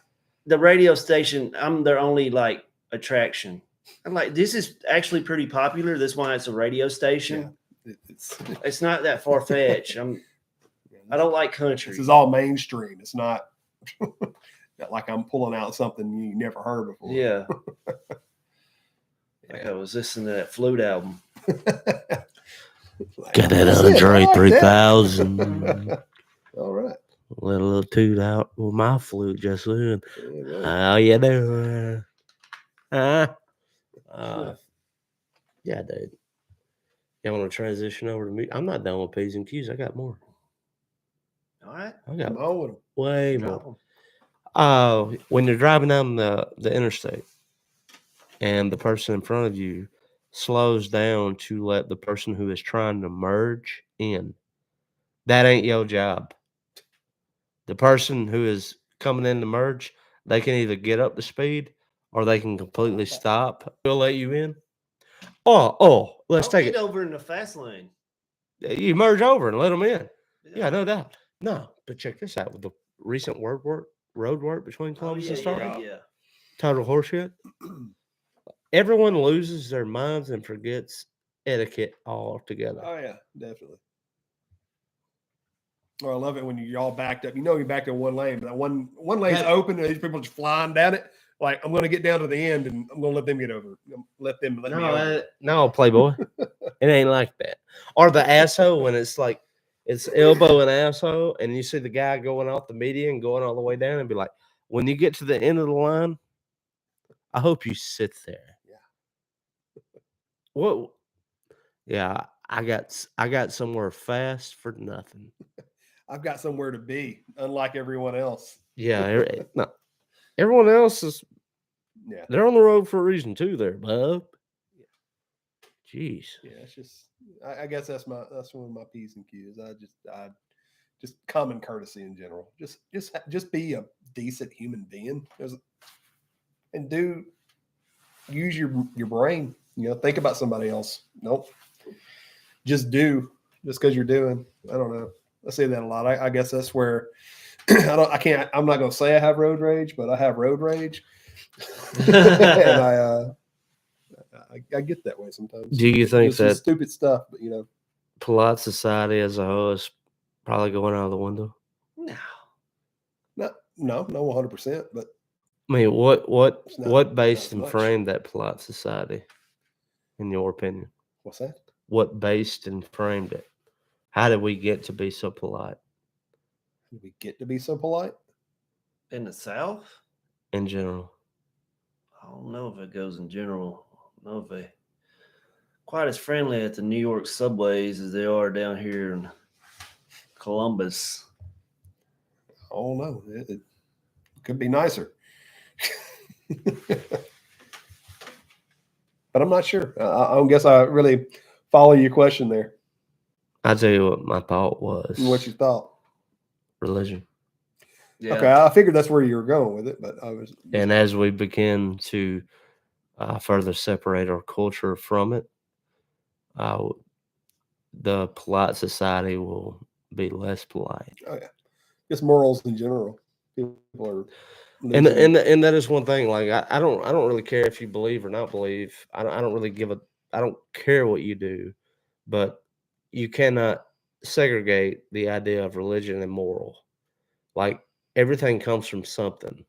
the radio station, I'm their only like attraction. I'm like, this is actually pretty popular. That's why it's a radio station. It's not that far fetched. I don't like country. This is all mainstream. It's not, not like I'm pulling out something you never heard before. Yeah. Like I was listening to that flute album. Like, Got that that's it. I Andre like that. 3000. All right. Let a little toot out with my flute just then. There you go. How you doing? Huh? Yeah, dude. Y'all want to transition over to me? I'm not done with P's and Q's. I got more. All right. I got Come on with 'em. way Drop more. 'em. When you're driving down the interstate and the person in front of you slows down to let the person who is trying to merge in, that ain't your job. The person who is coming in to merge, they can either get up to speed or they can completely stop. We'll let you in. Let's Don't take get it. over in the fast lane. You merge over and let them in. Yeah, no doubt. No, but check this out. With the recent road work between Columbus and Starkville, yeah. total horseshit. Everyone loses their minds and forgets etiquette altogether. Oh yeah, definitely. Oh, I love it when you're all backed up. You know you're backed in one lane, but that one lane's open and these people just flying down it. Like, I'm going to get down to the end and I'm going to let them get over. Let me over. No, Playboy. It ain't like that. Or the asshole when it's like it's elbow and asshole, and you see the guy going off the median, going all the way down, and be like, when you get to the end of the line, I hope you sit there. Yeah. What? Yeah, I got somewhere fast for nothing. I've got somewhere to be, unlike everyone else. Yeah, no, everyone else is. Yeah. They're on the road for a reason too, there, bub. Jeez. Yeah, it's just. I guess that's one of my P's and Q's. I just common courtesy in general. Just be a decent human being. And do use your brain. Think about somebody else. Nope. Just do. Just because you're doing. I don't know. I say that a lot. I guess that's where I'm not going to say I have road rage, but I have road rage. And I get that way sometimes. Do you think just with that stupid stuff, but polite society as a whole is probably going out of the window? No. no, 100%. But I mean, what based and much. framed that polite society, in your opinion? What's that? What based and framed it? How did we get to be so polite? Did we get to be so polite? In the South? In general. I don't know if it goes in general. I don't know if they quite as friendly at the New York subways as they are down here in Columbus. I don't know. It could be nicer. But I'm not sure. I don't guess I really follow your question there. I'll tell you what my thought was. What you thought? Religion. Yeah. Okay, I figured that's where you were going with it, but I was. And as we begin to further separate our culture from it, the polite society will be less polite. Oh yeah, just morals in general. People are. And that is one thing. Like I don't really care if you believe or not believe. I don't really I don't care what you do, but you cannot segregate the idea of religion and moral. Like everything comes from something.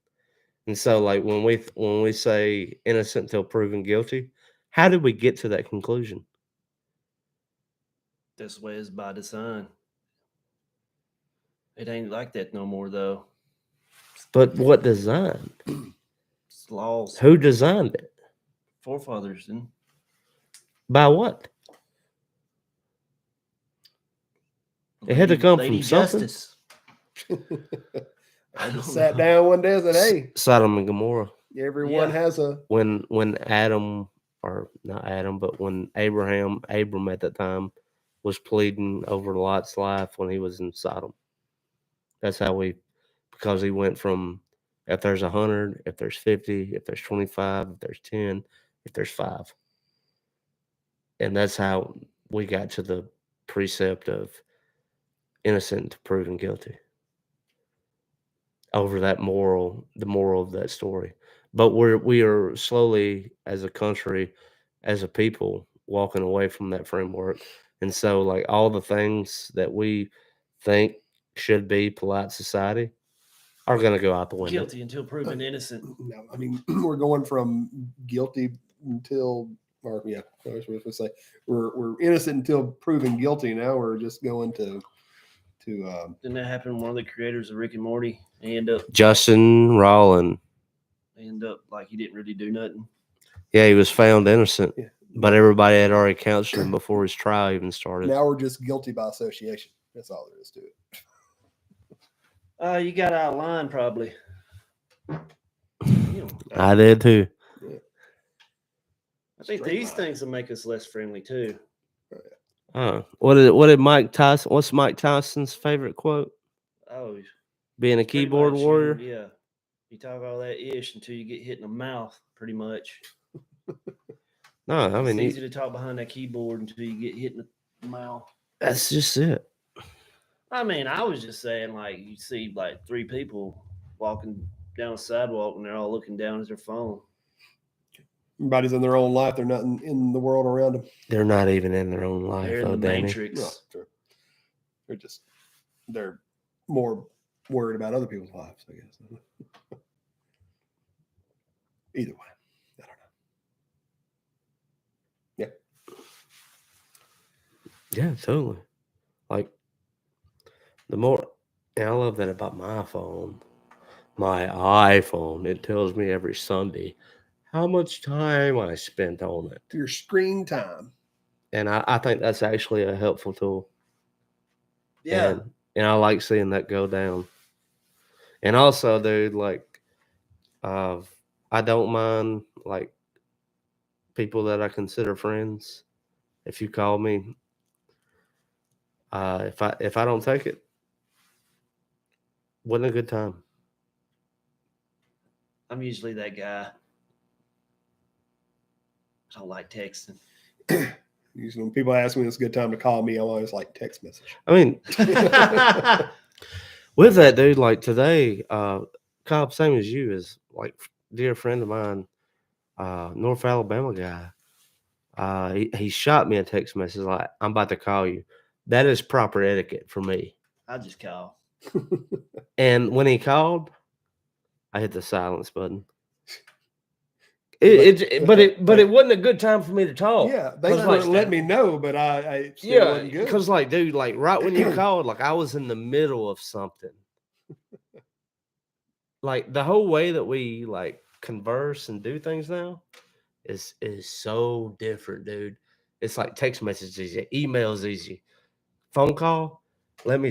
And so like when we say innocent till proven guilty, how did we get to that conclusion? This way is by design. It ain't like that no more, though. But what design? It's laws. Who designed it? Forefathers didn't. By what? It had to come from something. Justice. I just sat down one day and said, "Hey, Sodom and Gomorrah. everyone has a." When Adam, or not Adam, but when Abram at that time was pleading over Lot's life when he was in Sodom. That's how because he went from if there's 100, if there's 50, if there's 25, if there's 10, if there's 5. And that's how we got to the precept of innocent to proven guilty over the moral of that story. But we are slowly, as a country, as a people, walking away from that framework. And so like all the things that we think should be polite society are going to go out the window. Guilty until proven innocent. No, I mean we're going from guilty until, or yeah, I was supposed to say we're innocent until proven guilty. Now we're just going to. Didn't that happen? One of the creators of Rick and Morty, he ended up Justin Roiland. Like he didn't really do nothing. Yeah, he was found innocent, Yeah. but everybody had already counseled him before his trial even started. Now we're just guilty by association. That's all there is to it. You got out of line probably. I did too. Yeah. I think these things will make us less friendly too. What did Mike Tyson? What's Mike Tyson's favorite quote? Oh, Being a keyboard warrior. Yeah, you talk all that ish until you get hit in the mouth, pretty much. No, I mean it's easy to talk behind that keyboard until you get hit in the mouth. That's just it. I mean, I was just saying, like you see, like 3 people walking down a sidewalk and they're all looking down at their phone. Everybody's in their own life. They're not in the world around them. They're not even in their own life. They're in the Matrix. No, they're more worried about other people's lives, I guess. Either way, I don't know. Yeah. Yeah, totally. Like the more, and I love that about my phone. My iPhone, it tells me every Sunday how much time I spent on it. Your screen time. And I think that's actually a helpful tool. Yeah. And I like seeing that go down. And also, dude, like, I don't mind, like, people that I consider friends. If you call me, if I don't take it, wasn't a good time. I'm usually that guy. I don't like texting. Usually when people ask me when it's a good time to call me, I'm always like text message. I mean, with that, dude, like today, Cobb, same as you, is like dear friend of mine, North Alabama guy. He shot me a text message like, "I'm about to call you." That is proper etiquette for me. I just call. And when he called, I hit the silence button. But it wasn't a good time for me to talk. Yeah, they like, let me know, but I still wasn't good. Because like, dude, like right when you called, like I was in the middle of something. Like the whole way that we like converse and do things now is so different, dude. It's like text messages easy, emails easy, phone call. Let me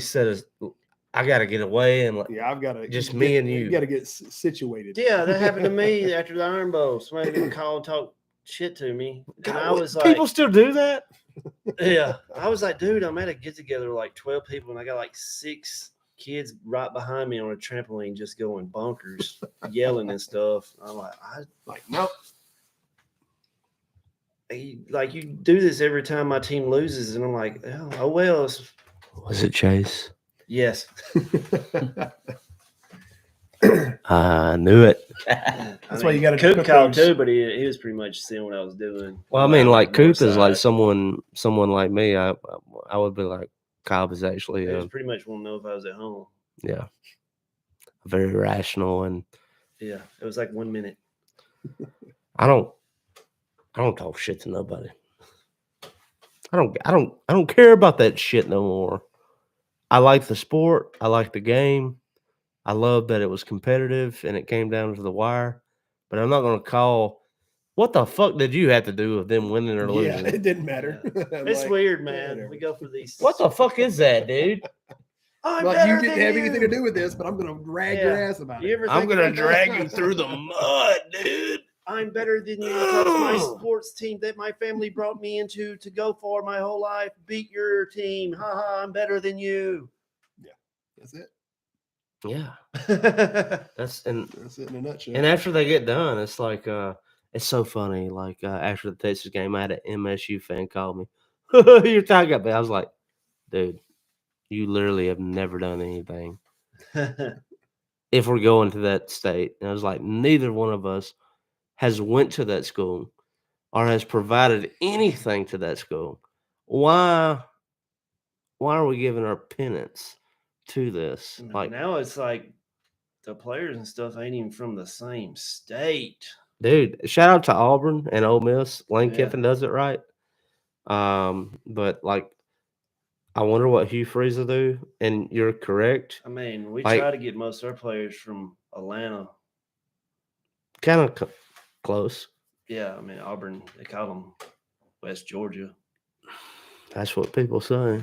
I gotta get away and like, Yeah, I've got to just me and you. got to get situated. Yeah, that happened to me after the Iron Bowl. Somebody didn't call and talk shit to me, and God, I was like, people still do that. yeah, I was like, dude, I'm at a get together with like 12 people, and I got like 6 kids right behind me on a trampoline, just going bonkers, yelling and stuff. I'm like, nope. Like you do this every time my team loses, and I'm like, oh well. Was it Chase? Yes. I knew it. That's why you got to Coop called too, but he was pretty much seeing what I was doing. Well, I mean, like Coop is like someone like me. I would be like, Cobb is actually. He was pretty much want to know if I was at home. Yeah. Very rational and. Yeah, it was like 1 minute. I don't talk shit to nobody. I don't care about that shit no more. I like the sport. I like the game. I love that it was competitive and it came down to the wire. But I'm not going to call. What the fuck did you have to do with them winning or losing? Yeah, it didn't matter. Yeah. It's weird, man. We go for these. What the fuck is that, dude? Like, you didn't have anything to do with this, but I'm going to drag your ass about it. I'm going to drag you through the mud, dude. I'm better than you because my sports team that my family brought me into to go for my whole life beat your team. Ha ha, I'm better than you. Yeah, that's it. Yeah. That's it in a nutshell. And after they get done, it's like it's so funny. Like after the Texas game, I had an MSU fan call me. You're talking about me. I was like, dude, you literally have never done anything. If we're going to that state. And I was like, neither one of us has went to that school or has provided anything to that school. Why are we giving our penance to this? Like now it's like the players and stuff ain't even from the same state. Dude, shout out to Auburn and Ole Miss. Lane Kiffin does it right. But like I wonder what Hugh Freeze will do, and you're correct. I mean, we try to get most of our players from Atlanta. Kind of close. Yeah, I mean, Auburn, they call them West Georgia. That's what people say.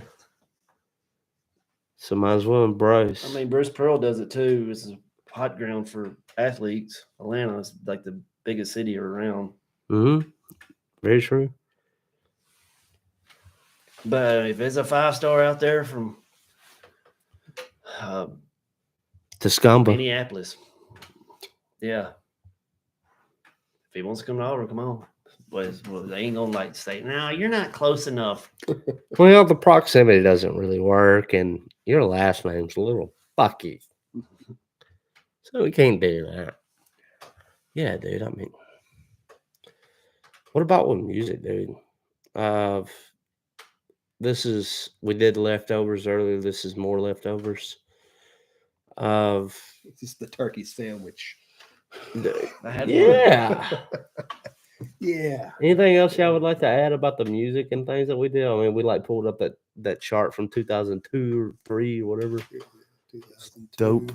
So might as well embrace. I mean, Bruce Pearl does it too. It's a hot ground for athletes. Atlanta is like the biggest city around. Mm-hmm. Very true. But if there's a 5-star out there from Tuscamba, Minneapolis, yeah. If he wants to come to Auburn, come on. Well, they ain't gonna like say, "No, you're not close enough." Well, the proximity doesn't really work, and your last name's a little fucky, so we can't do that. Yeah, dude. I mean, what about with music, dude? We did leftovers earlier. This is more leftovers. It's just the turkey sandwich. Yeah. Yeah. Anything else y'all would like to add about the music and things that we did? I mean, we like pulled up that chart from 2002 or 3 or whatever. 2002. Dope.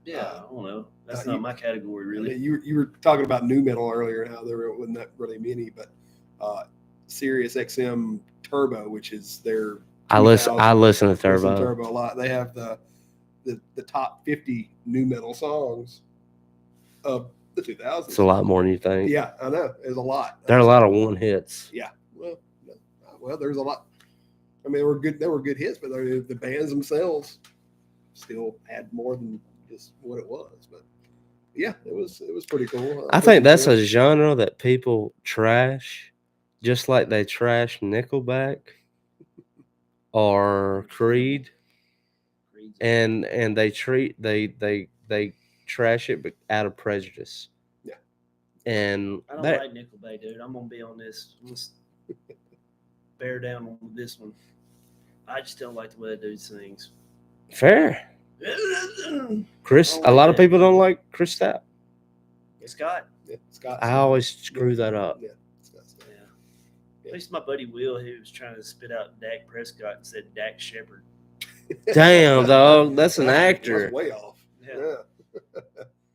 Yeah, I don't know. That's not my category, really. You were talking about new metal earlier and how there wasn't that really many, but Sirius XM Turbo, which is their I listen to Turbo a lot. They have the top 50 new metal songs of the 2000s. It's a lot more than you think. Yeah, I know. There's a lot. There are a lot of one hits. Yeah. Well, there's a lot. I mean, they were good hits, but the bands themselves still had more than just what it was. But Yeah, it was pretty cool. I think that's a genre that people trash, just like they trash Nickelback or Creed, and they trash it but out of prejudice. Yeah. And I don't like Nickelback, dude. I'm gonna be on this. I'm gonna bear down on this one. I just don't like the way that dude sings. Fair. Chris, like a lot of that. people don't like Chris Stapp. Scott. Yeah, Scott. I always screw that up. Yeah, Scott's Yeah. At least my buddy Will, he was trying to spit out Dak Prescott and said Dak Shepard. Damn, dog, that's an That's actor. way off. Yeah.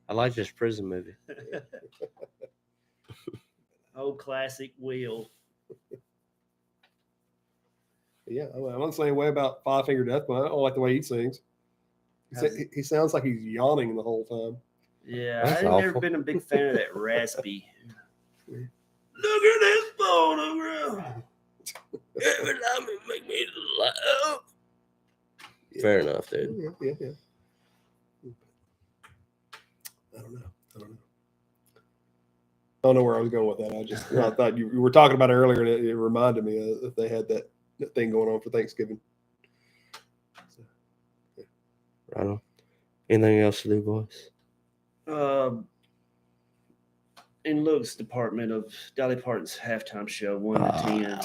I like this prison movie. Old classic Will. Yeah, I'm not saying way about Five Finger Death, but I don't like the way he sings. He sounds like he's yawning the whole time. Yeah, That's I've never awful. been a big fan of that raspy. Look at this photograph. Every time it make me laugh. Fair enough, dude. Yeah. I don't know where I was going with that. I thought you were talking about it earlier, and it reminded me that they had that thing going on for Thanksgiving. So, yeah. Right on. Anything else to do, boys? In Luke's department of Dolly Parton's halftime show, 1 to 10.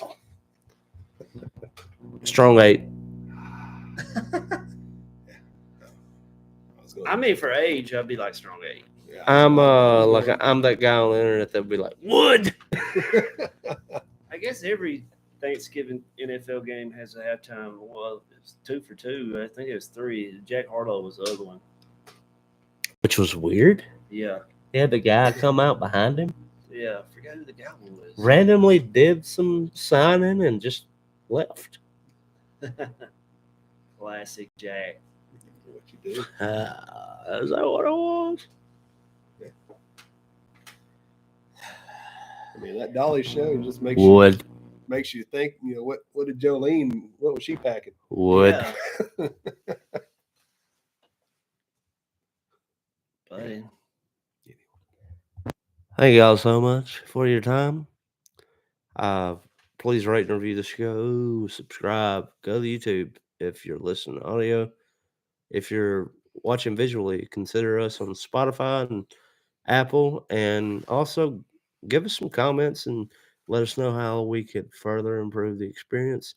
Strong 8. I mean, for age, I'd be like strong 8. Yeah. I'm I'm that guy on the internet that'd be like, wood. I guess every Thanksgiving NFL game has a halftime. Well, it's 2 for 2. I think it was 3. Jack Harlow was the other one. Which was weird. Yeah. He had the guy come out behind him, Yeah. I forgot who the guy was. randomly did some signing and just left. Classic Jack. What you do? Is that what it was? I mean, that Dolly show just makes you think. You know, what did Jolene? What was she packing? Wood. Yeah. Buddy. Thank y'all so much for your time. Please rate and review the show. Subscribe. Go to YouTube if you're listening to audio. If you're watching visually, consider us on Spotify and Apple. And also give us some comments and let us know how we could further improve the experience.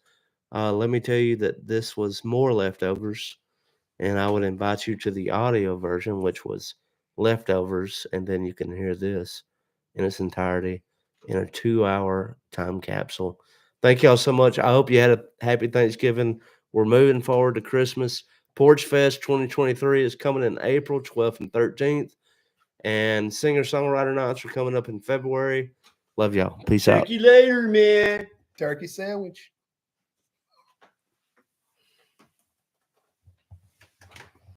Let me tell you that this was more leftovers. And I would invite you to the audio version, which was leftovers. And then you can hear this in its entirety in a 2-hour time capsule. Thank y'all so much. I hope you had a happy Thanksgiving. We're moving forward to Christmas. Porch Fest 2023 is coming in April 12th and 13th. And singer-songwriter nights are coming up in February. Love y'all. Peace out. Talk you later, man. Turkey sandwich.